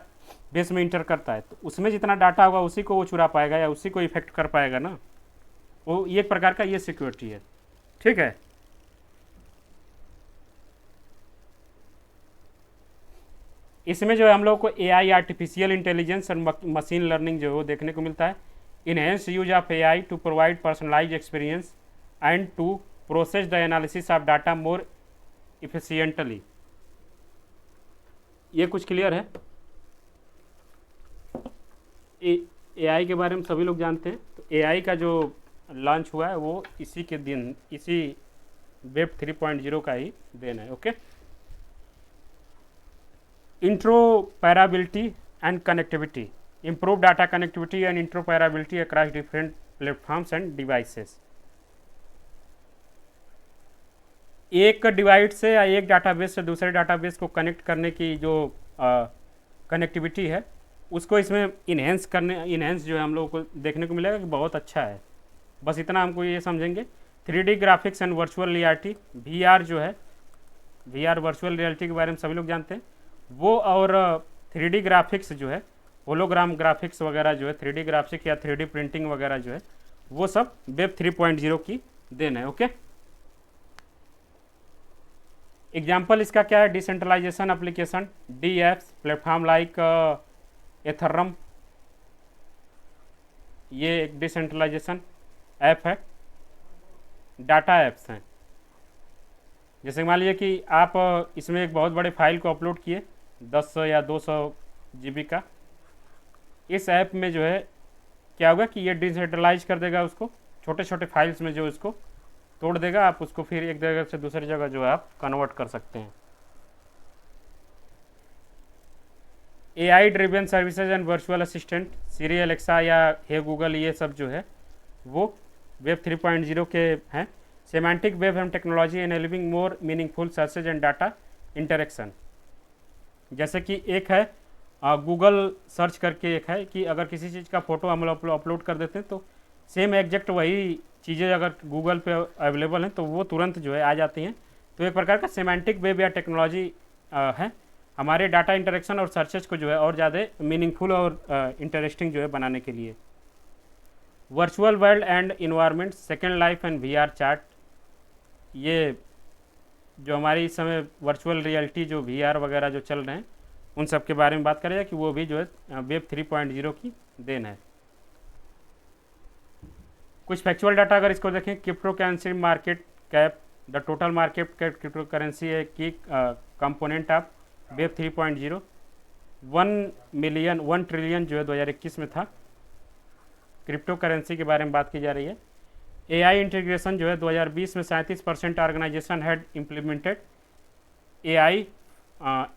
A: बेस में इंटर करता है, तो उसमें जितना डाटा होगा उसी को वो चुरा पाएगा या उसी को इफेक्ट कर पाएगा ना। वो एक प्रकार का ये सिक्योरिटी है। ठीक है। इसमें जो है हम लोग को एआई, आर्टिफिशियल इंटेलिजेंस और मशीन लर्निंग जो है वो देखने को मिलता है। Enhance use of AI to provide personalise experience and to process the analysis of data more efficiently. ये कुछ क्लियर है? एआई के बारे में सभी लोग जानते हैं। तो एआई का जो लॉन्च हुआ है वो इसी के दिन, इसी वेब 3.0 का ही देन है। Okay. Interoperability and connectivity, improve data connectivity and interoperability across different platforms and devices. एक डिवाइस से या एक डाटाबेस से दूसरे डाटाबेस को कनेक्ट करने की जो कनेक्टिविटी है उसको इसमें इन्हेंस जो है हम लोग को देखने को मिलेगा कि बहुत अच्छा है। बस इतना हमको ये समझेंगे। 3D graphics and virtual reality, VR जो है, VR वर्चुअल रियलिटी के बारे में सभी लोग जानते हैं वो, और 3D ग्राफिक्स जो है, होलोग्राम ग्राफिक्स वगैरह जो है, 3D ग्राफिक्स या 3D प्रिंटिंग वगैरह जो है, वो सब वेब 3.0 की देन है। ओके, एग्जाम्पल इसका क्या है? Decentralization application, D apps, platform like Ethereum, ये एक डिसेंट्रलाइजेशन ऐप है। डाटा ऐप्स हैं, जैसे मान लीजिए कि आप इसमें एक बहुत बड़े फाइल को अपलोड किए 10 या 200 GB का, इस ऐप में जो है क्या होगा कि ये डिसेंट्रलाइज कर देगा उसको, छोटे छोटे फाइल्स में जो इसको तोड़ देगा, आप उसको फिर एक जगह से दूसरी जगह जो है आप कन्वर्ट कर सकते हैं। AI driven services and virtual assistant, Siri, Alexa या हे गूगल, ये सब जो है वो वेब 3.0 के हैं। Semantic web and technology enabling more meaningful searches and data interaction, जैसे कि एक है गूगल सर्च करके, एक है कि अगर किसी चीज़ का फ़ोटो हम लोग अपलोड कर देते हैं तो सेम एग्जैक्ट वही चीज़ें अगर गूगल पे अवेलेबल हैं तो वो तुरंत जो है आ जाती हैं। तो एक प्रकार का सेमांटिक वेब या टेक्नोलॉजी है, हमारे डाटा इंटरेक्शन और सर्चेज को जो है और ज़्यादा मीनिंगफुल और इंटरेस्टिंग जो है बनाने के लिए। Virtual world and environment, second life and VR chart, ये जो हमारी इस समय वर्चुअल रियलिटी जो VR वगैरह जो चल रहे हैं उन सब के बारे में बात करें कि वो भी जो है वेब 3.0 की देन है। कुछ फैक्चुअल डाटा अगर इसको देखें, crypto currency market cap, the total market cap crypto currency है की कंपोनेंट ऑफ वेब 3.0, 1 ट्रिलियन जो है 2021 में था। क्रिप्टो करेंसी के बारे में बात की जा रही है। AI इंटीग्रेशन जो है 2020 में 37% organisation had implemented AI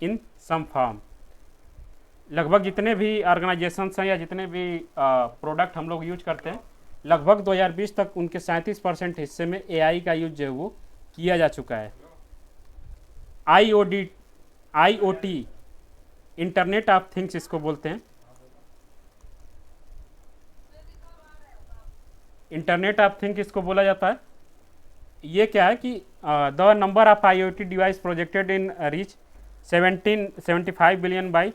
A: in some form. लगभग जितने भी ऑर्गेनाइजेशन हैं या जितने भी प्रोडक्ट हम लोग यूज करते हैं, लगभग 2020 तक उनके 37% हिस्से में AI का यूज जो है वो किया जा चुका है। IoT, इंटरनेट ऑफ थिंग्स इसको बोलते हैं। इंटरनेट ऑफ थिंग्स इसको बोला जाता है। ये क्या है कि the number of IoT device projected in reach 1775 billion by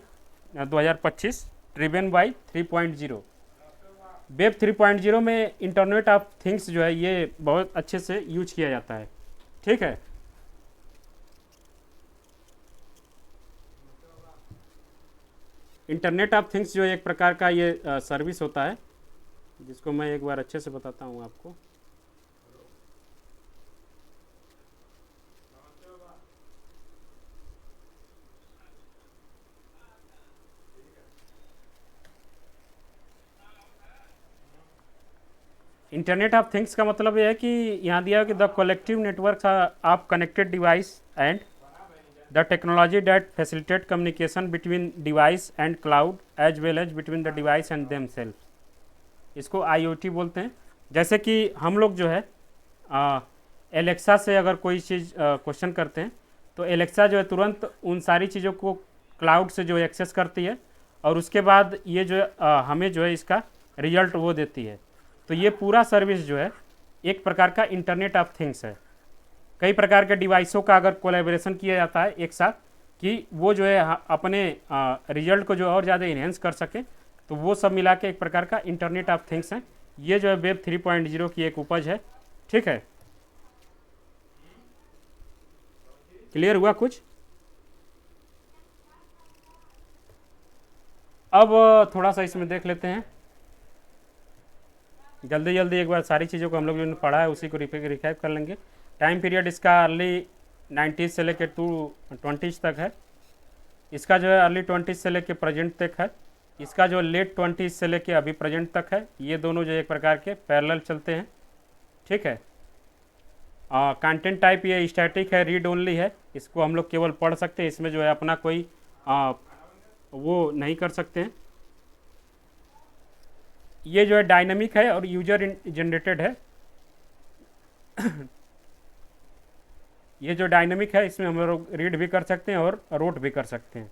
A: 2025, driven by 3.0। Web 3.0 में इंटरनेट ऑफ थिंग्स जो है ये बहुत अच्छे से यूज किया जाता है। ठीक है, इंटरनेट ऑफ थिंग्स जो एक प्रकार का ये सर्विस होता है, जिसको मैं एक बार अच्छे से बताता हूँ आपको। इंटरनेट ऑफ थिंग्स का मतलब यह है कि यहाँ दिया है कि the collective network of connected device and the technology that facilitate communication between device and cloud as well as between the device and them self, इसको IoT बोलते हैं। जैसे कि हम लोग जो है एलेक्सा से अगर कोई चीज़ क्वेश्चन करते हैं तो एलेक्सा जो है तुरंत उन सारी चीज़ों को क्लाउड से जो है एक्सेस करती है और उसके बाद ये जो है हमें जो है इसका रिजल्ट वो देती है। तो ये पूरा सर्विस जो है एक प्रकार का इंटरनेट ऑफ थिंग्स है। कई प्रकार के डिवाइसों का अगर कोलैबोरेशन किया जाता है एक साथ कि वो जो है अपने रिजल्ट को जो और ज़्यादा इन्हेंस कर सके, तो वो सब मिला के एक प्रकार का इंटरनेट ऑफ थिंग्स है। ये जो है वेब 3.0 की एक उपज है। ठीक है, क्लियर हुआ कुछ? अब थोड़ा सा इसमें देख लेते हैं जल्दी जल्दी एक बार सारी चीज़ों को हम लोग जो पढ़ा है उसी को रिकैप कर लेंगे। टाइम पीरियड इसका अर्ली 90s से लेकर 2020 तक है। इसका जो है अर्ली 20s से लेकर प्रेजेंट तक है। इसका जो लेट 20s से लेकर अभी प्रेजेंट तक है। ये दोनों जो एक प्रकार के पैरेलल चलते हैं। ठीक है, कंटेंट टाइप ये स्टैटिक है, रीड ओनली है। इसको हम लोग केवल पढ़ सकते हैं, इसमें जो है अपना कोई वो नहीं कर सकते हैं। ये जो है डायनामिक है और यूजर जनरेटेड है। ये जो डायनामिक है इसमें हम लोग रीड भी कर सकते हैं और रोट भी कर सकते हैं।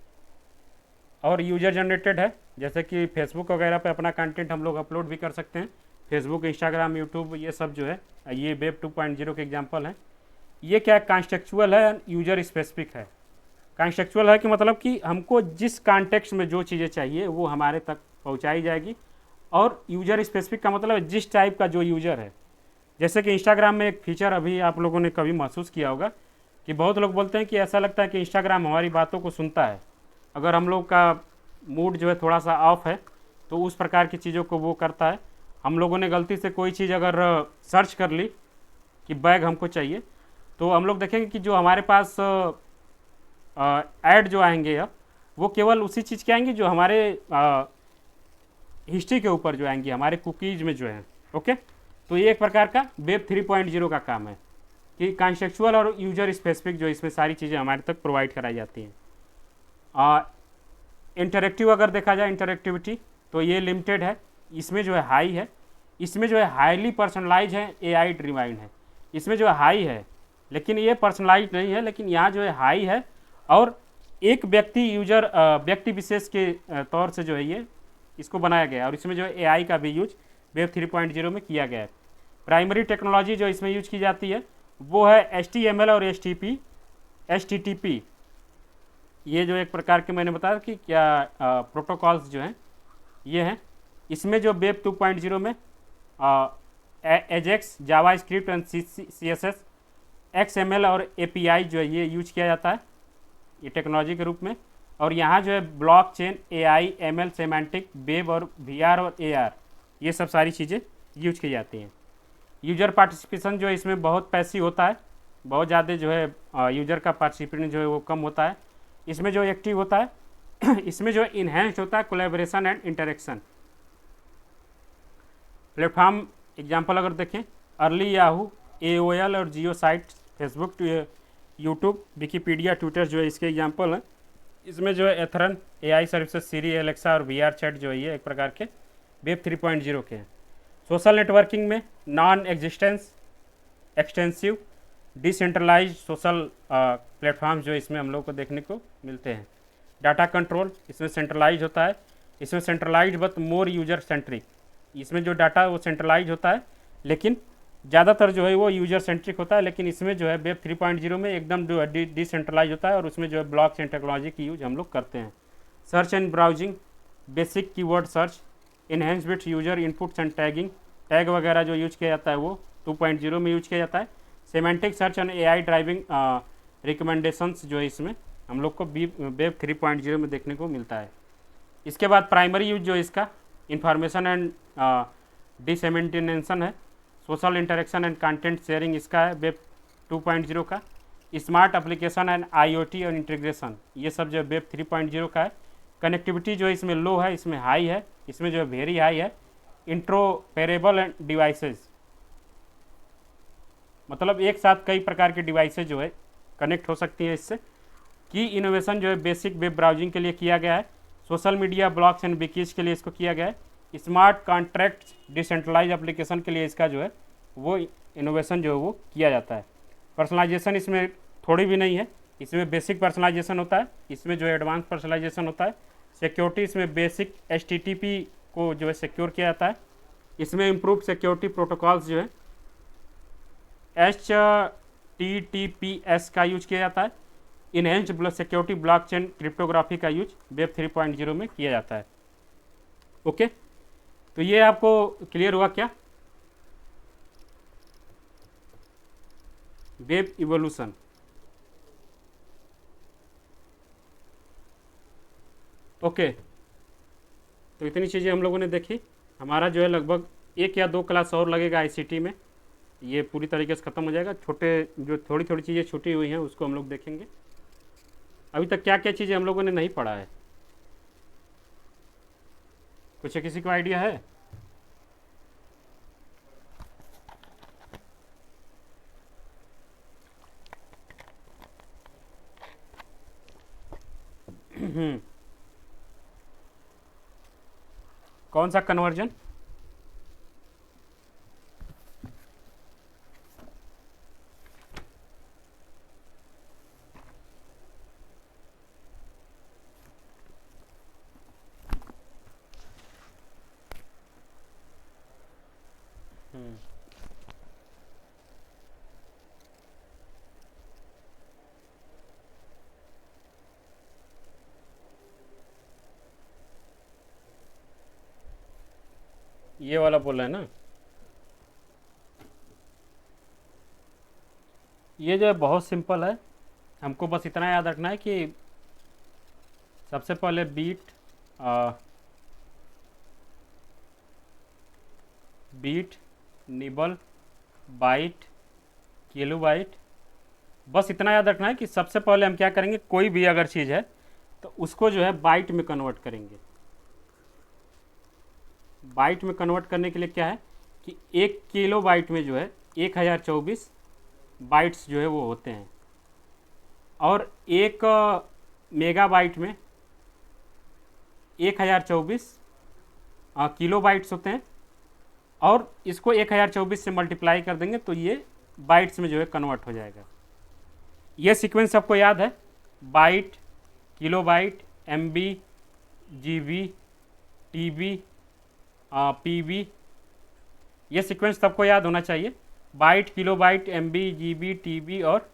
A: और यूजर जनरेटेड है, जैसे कि फेसबुक वगैरह पे अपना कंटेंट हम लोग अपलोड भी कर सकते हैं। फेसबुक, इंस्टाग्राम, यूट्यूब, ये सब जो है ये वेब 2.0 के एग्जांपल हैं। ये क्या कॉन्टेक्चुअल है, यूजर स्पेसिफिक है। कॉन्टेक्चुअल है कि मतलब कि हमको जिस कॉन्टेक्स्ट में जो चीज़ें चाहिए वो हमारे तक पहुंचाई जाएगी। और यूजर स्पेसिफिक का मतलब है जिस टाइप का जो यूजर है। जैसे कि इंस्टाग्राम में एक फीचर अभी आप लोगों ने कभी महसूस किया होगा कि बहुत लोग बोलते हैं कि ऐसा लगता है कि इंस्टाग्राम हमारी बातों को सुनता है। अगर हम लोग का मूड जो है थोड़ा सा ऑफ है तो उस प्रकार की चीज़ों को वो करता है। हम लोगों ने गलती से कोई चीज़ अगर सर्च कर ली कि बैग हमको चाहिए, तो हम लोग देखेंगे कि जो हमारे पास ऐड जो आएंगे अब वो केवल उसी चीज़ के आएंगे जो हमारे हिस्ट्री के ऊपर जो आएंगी, हमारे कुकीज़ में जो है। ओके, तो ये एक प्रकार का वेब 3.0 का काम है कि कॉन्टेक्चुअल और यूजर स्पेसिफिक जो इसमें सारी चीज़ें हमारे तक प्रोवाइड कराई जाती हैं। इंटरेक्टिव अगर देखा जाए इंटरेक्टिविटी, तो ये लिमिटेड है। इसमें जो है हाई है, इसमें जो है हाईली पर्सनलाइज है, एआई ड्रिवाइन है। इसमें जो है हाई है लेकिन ये पर्सनलाइज नहीं है, लेकिन यहाँ जो है हाई है और एक व्यक्ति यूजर व्यक्ति विशेष के तौर से जो है ये इसको बनाया गया है। और इसमें जो है एआई का भी यूज वेब 3.0 में किया गया है। प्राइमरी टेक्नोलॉजी जो इसमें यूज की जाती है वो है HTML और HTTP। ये जो एक प्रकार के मैंने बताया कि क्या प्रोटोकॉल्स जो हैं ये हैं। इसमें जो वेब 2.0 में Ajax, Java script and CSS, XML और API जो है ये यूज किया जाता है ये टेक्नोलॉजी के रूप में। और यहाँ जो है blockchain, AI, ML, semantic, web और VR और AR ये सब सारी चीज़ें यूज की जाती हैं। यूजर पार्टिसिपेशन जो है इसमें बहुत पैसिव होता है, बहुत ज़्यादा जो है यूजर का पार्टिसिपेशन जो है वो कम होता है। इसमें जो एक्टिव होता है इसमें जो इन्हेंस्ड होता है collaboration and interaction. Platform example अगर देखें, अर्ली याहू, AOL और geo site, Facebook, YouTube, Wikipedia, Twitter जो है इसके एग्जांपल हैं। इसमें जो है Ethereum, AI services, Siri, Alexa और VR चैट जो है ये एक प्रकार के वेब 3.0 के हैं। सोशल नेटवर्किंग में non existence, extensive, decentralise social platform जो इसमें हम लोग को देखने को मिलते हैं। डाटा कंट्रोल, इसमें सेंट्रलाइज होता है। इसमें centralise but more user centric. इसमें जो डाटा वो सेंट्रलाइज होता है लेकिन ज़्यादातर जो है वो यूजर सेंट्रिक होता है। लेकिन इसमें जो है वेब 3.0 में एकदम डिसेंट्रलाइज होता है और उसमें जो है ब्लॉकचेन टेक्नोलॉजी की यूज हम लोग करते हैं। Search and browsing, basic keyword search, enhance with user inputs and tagging, tag वगैरह जो यूज किया जाता है वो 2.0 में यूज किया जाता है। Semantic search and AI driving recommendations जो है इसमें हम लोग को वेब 3.0 में देखने को मिलता है। इसके बाद प्राइमरी यूज जो है इसका इंफॉर्मेशन एंड डिसेमिनेशन है। Social interaction and content sharing इसका है वेब 2.0 का। स्मार्ट एप्लीकेशन एंड IoT और इंटीग्रेशन ये सब जो वेब 3.0 का है। कनेक्टिविटी जो है इसमें लो है, इसमें हाई है, इसमें जो है वेरी हाई है। इंट्रोपेरेबल एंड डिवाइसेस, मतलब एक साथ कई प्रकार के डिवाइसेज जो है कनेक्ट हो सकती हैं इससे। की इनोवेशन जो है बेसिक वेब ब्राउजिंग के लिए किया गया है। Social media, blogs and wikis के लिए इसको किया गया है। स्मार्ट कॉन्ट्रैक्ट डिसेंट्रलाइज एप्लीकेशन के लिए इसका जो है वो इनोवेशन जो है वो किया जाता है। पर्सनलाइजेशन इसमें थोड़ी भी नहीं है, इसमें बेसिक पर्सनलाइजेशन होता है, इसमें जो है एडवांस पर्सनलाइजेशन होता है। सिक्योरिटी, इसमें बेसिक HTTP को जो है सिक्योर किया जाता है। इसमें इम्प्रूव सिक्योरिटी प्रोटोकॉल्स जो है HTTPS का यूज किया जाता है। इनहेंस्ड सिक्योरिटी ब्लॉकचेन क्रिप्टोग्राफी का यूज वेब 3.0 में किया जाता है। ओके, तो ये आपको क्लियर हुआ क्या? Web evolution. ओके, तो इतनी चीज़ें हम लोगों ने देखी। हमारा जो है लगभग 1 या 2 क्लास और लगेगा ICT में, ये पूरी तरीके से ख़त्म हो जाएगा। छोटे जो थोड़ी थोड़ी चीज़ें छूटी हुई हैं उसको हम लोग देखेंगे। अभी तक क्या क्या चीज़ें हम लोगों ने नहीं पढ़ा है, कुछ किसी को आइडिया है? कौन सा कन्वर्जन? ये वाला बोल रहे हैं ना। ये जो है बहुत सिंपल है, हमको बस इतना याद रखना है कि सबसे पहले bit, bit, nibble, byte, kilo byte. बस इतना याद रखना है कि सबसे पहले हम क्या करेंगे, कोई भी अगर चीज़ है तो उसको जो है बाइट में कन्वर्ट करेंगे। बाइट में कन्वर्ट करने के लिए क्या है कि 1 किलो बाइट में जो है 1024 बाइट्स जो है वो होते हैं, और 1 मेगाबाइट में 1024 किलो बाइट्स होते हैं, और इसको 1024 से मल्टीप्लाई कर देंगे तो ये बाइट्स में जो है कन्वर्ट हो जाएगा। ये सीक्वेंस सबको याद है, byte, kilo byte, MB, GB, TB, PB। ये सीक्वेंस सबको याद होना चाहिए, byte, kilo byte, MB, GB, TB और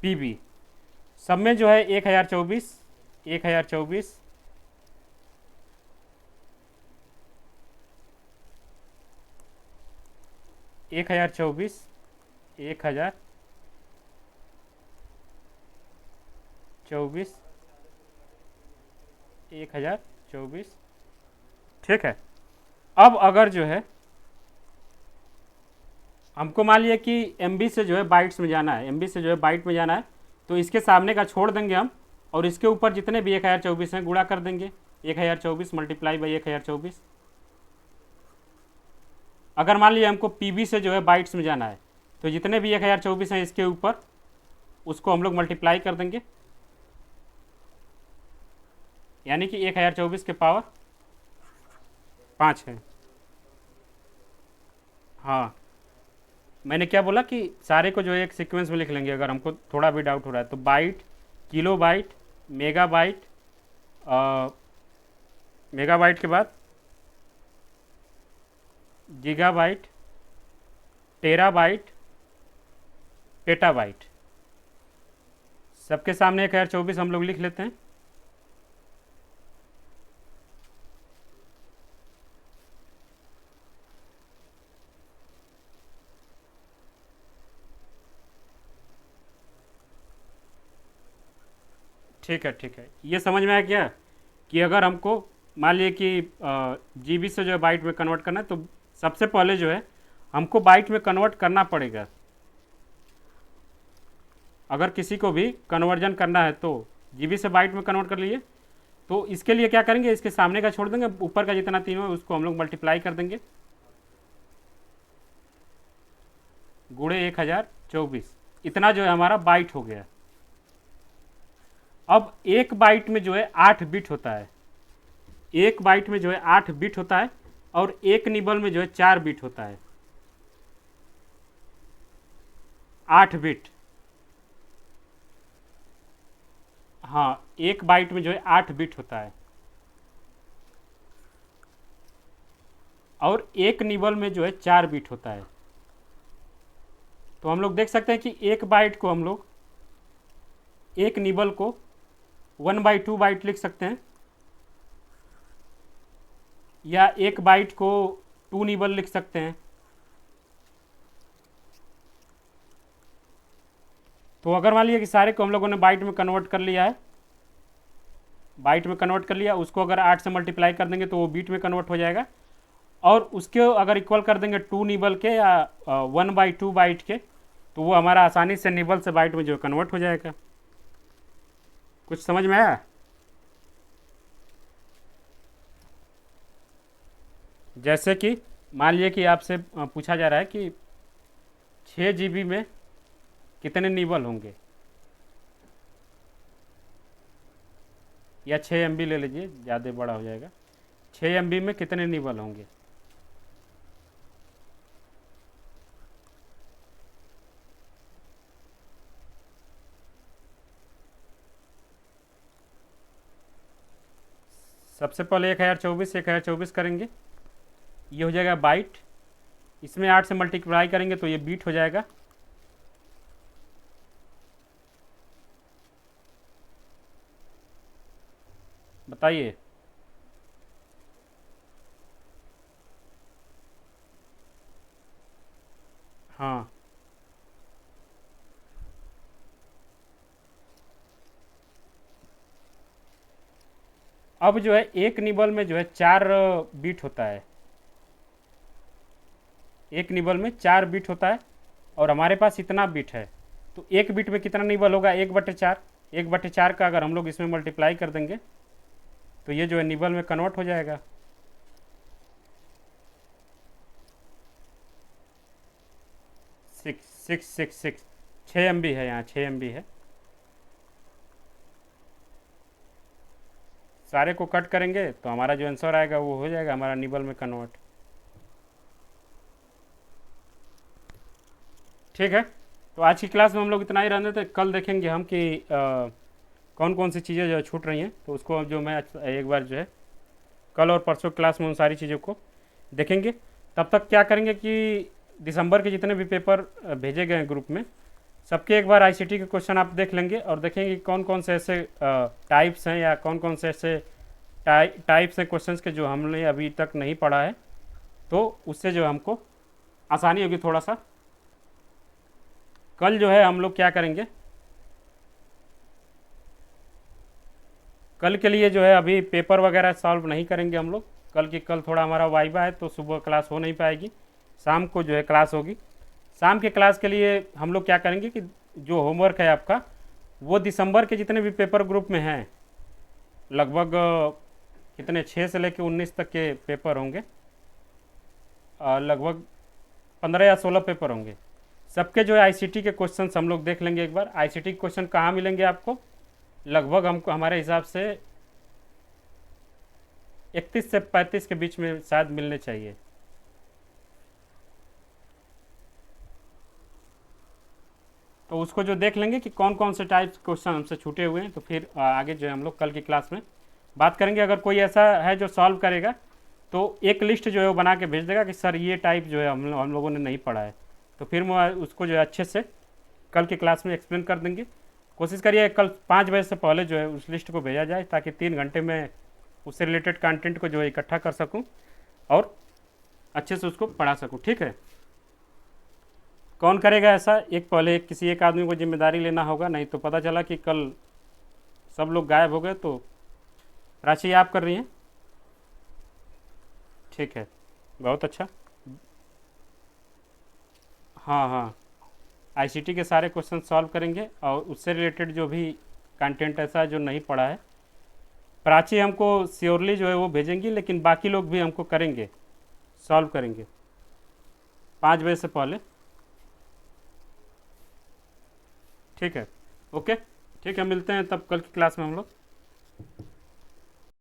A: PB। सब में जो है 1024, 1024, 1024, 1024, 1024। ठीक है। अब अगर जो है हमको मान लिया कि MB से जो है बाइट्स में जाना है, MB से जो है बाइट में जाना है, तो इसके सामने का छोड़ देंगे हम, और इसके ऊपर जितने भी 1024 हैं गुणा कर देंगे, 1024 मल्टीप्लाई बाई 1024। अगर मान लिया हमको PB से जो है बाइट्स में जाना है, तो जितने भी 1024 हैं इसके ऊपर उसको हम लोग मल्टीप्लाई कर देंगे, यानी कि 1024 के पावर 5 है। हाँ, मैंने क्या बोला कि सारे को जो है एक सीक्वेंस में लिख लेंगे, अगर हमको थोड़ा भी डाउट हो रहा है तो byte, kilo byte, mega byte, mega byte के बाद giga byte, tera byte, peta byte. सबके सामने 1024 हम लोग लिख लेते हैं। ठीक है, ठीक है, ये समझ में आया क्या कि अगर हमको मान लिए कि GB से जो है बाइट में कन्वर्ट करना है, तो सबसे पहले जो है हमको बाइट में कन्वर्ट करना पड़ेगा। अगर किसी को भी कन्वर्जन करना है तो GB से बाइट में कन्वर्ट कर लिए, तो इसके लिए क्या करेंगे, इसके सामने का छोड़ देंगे, ऊपर का जितना तीनों है उसको हम लोग मल्टीप्लाई कर देंगे, गुणे 1024। इतना जो है हमारा बाइट हो गया। अब एक बाइट में जो है 8 बिट होता है, एक बाइट में जो है 8 बिट होता है, और एक निबल में जो है 4 बिट होता है, 8 बिट। हाँ, एक बाइट में जो है 8 बिट होता है, और एक निबल में जो है 4 बिट होता है। तो हम लोग देख सकते हैं कि एक बाइट को हम लोग, एक निबल को 1/2 बाइट लिख सकते हैं, या एक बाइट को 2 निबल लिख सकते हैं। तो अगर मान लिया कि सारे को हम लोगों ने बाइट में कन्वर्ट कर लिया है, बाइट में कन्वर्ट कर लिया, उसको अगर 8 से मल्टीप्लाई कर देंगे तो वो बीट में कन्वर्ट हो जाएगा, और उसके अगर इक्वल कर देंगे 2 निबल के या 1/2 बाइट के, तो वो हमारा आसानी से निबल से बाइट में जो कन्वर्ट हो जाएगा। कुछ समझ में आया? जैसे कि मान लिया कि आपसे पूछा जा रहा है कि 6 GB में कितने निबल होंगे, या 6 MB ले लीजिए, ज़्यादा बड़ा हो जाएगा। 6 MB में कितने निबल होंगे? सबसे पहले 1024 से 1024 करेंगे, ये हो जाएगा बाइट। इसमें 8 से मल्टीप्लाई करेंगे तो ये बीट हो जाएगा। बताइए। हाँ, अब जो है एक निबल में जो है 4 बीट होता है, एक निबल में 4 बीट होता है और हमारे पास इतना बीट है, तो एक बीट में कितना निबल होगा, 1/4। 1/4 का अगर हम लोग इसमें मल्टीप्लाई कर देंगे तो ये जो है निबल में कन्वर्ट हो जाएगा। 6 MB है, यहाँ 6 MB है। सारे को कट करेंगे तो हमारा जो आंसर आएगा वो हो जाएगा हमारा निबल में कन्वर्ट। ठीक है, तो आज की क्लास में हम लोग इतना ही रहने थे। कल देखेंगे हम कि कौन कौन सी चीज़ें जो है छूट रही हैं, तो उसको जो मैं एक बार जो है कल और परसों क्लास में उन सारी चीज़ों को देखेंगे। तब तक क्या करेंगे कि दिसंबर के जितने भी पेपर भेजे गए हैं ग्रुप में, सबके एक बार आईसीटी के क्वेश्चन आप देख लेंगे और देखेंगे कौन कौन से ऐसे टाइप्स हैं या कौन कौन से ऐसे टाइप्स हैं क्वेश्चंस के जो हमने अभी तक नहीं पढ़ा है, तो उससे जो हमको आसानी होगी थोड़ा सा। कल जो है हम लोग क्या करेंगे, कल के लिए जो है अभी पेपर वगैरह सॉल्व नहीं करेंगे हम लोग। कल थोड़ा हमारा वाइवा है तो सुबह क्लास हो नहीं पाएगी, शाम को जो है क्लास होगी। शाम के क्लास के लिए हम लोग क्या करेंगे कि जो होमवर्क है आपका, वो दिसंबर के जितने भी पेपर ग्रुप में हैं, लगभग कितने 6 से लेकर 19 तक के पेपर होंगे, लगभग 15 या 16 पेपर होंगे। सबके जो है आईसीटी के क्वेश्चन हम लोग देख लेंगे एक बार। आईसीटी के क्वेश्चन कहाँ मिलेंगे आपको, लगभग हमको हमारे हिसाब से 31 से 35 के बीच में शायद मिलने चाहिए। तो उसको जो देख लेंगे कि कौन कौन से टाइप क्वेश्चन हमसे छूटे हुए हैं, तो फिर आगे जो है हम लोग कल की क्लास में बात करेंगे। अगर कोई ऐसा है जो सॉल्व करेगा तो एक लिस्ट जो है वो बना के भेज देगा कि सर ये टाइप जो है हम लोगों ने नहीं पढ़ा है, तो फिर मैं उसको जो है अच्छे से कल की क्लास में एक्सप्लेन कर देंगे। कोशिश करिए कल 5 बजे से पहले जो है उस लिस्ट को भेजा जाए, ताकि 3 घंटे में उससे रिलेटेड कंटेंट को जो है इकट्ठा कर सकूं और अच्छे से उसको पढ़ा सकूं। ठीक है, कौन करेगा ऐसा, किसी एक आदमी को जिम्मेदारी लेना होगा, नहीं तो पता चला कि कल सब लोग गायब हो गए। तो राशि आप कर रही हैं, ठीक है, बहुत अच्छा। हाँ हाँ, आईसीटी के सारे क्वेश्चन सॉल्व करेंगे और उससे रिलेटेड जो भी कंटेंट ऐसा है जो नहीं पढ़ा है, प्राची हमको श्योरली जो है वो भेजेंगी, लेकिन बाकी लोग भी हमको करेंगे, सॉल्व करेंगे 5 बजे से पहले। ठीक है, ओके, ठीक है, मिलते हैं तब कल की क्लास में हम लोग।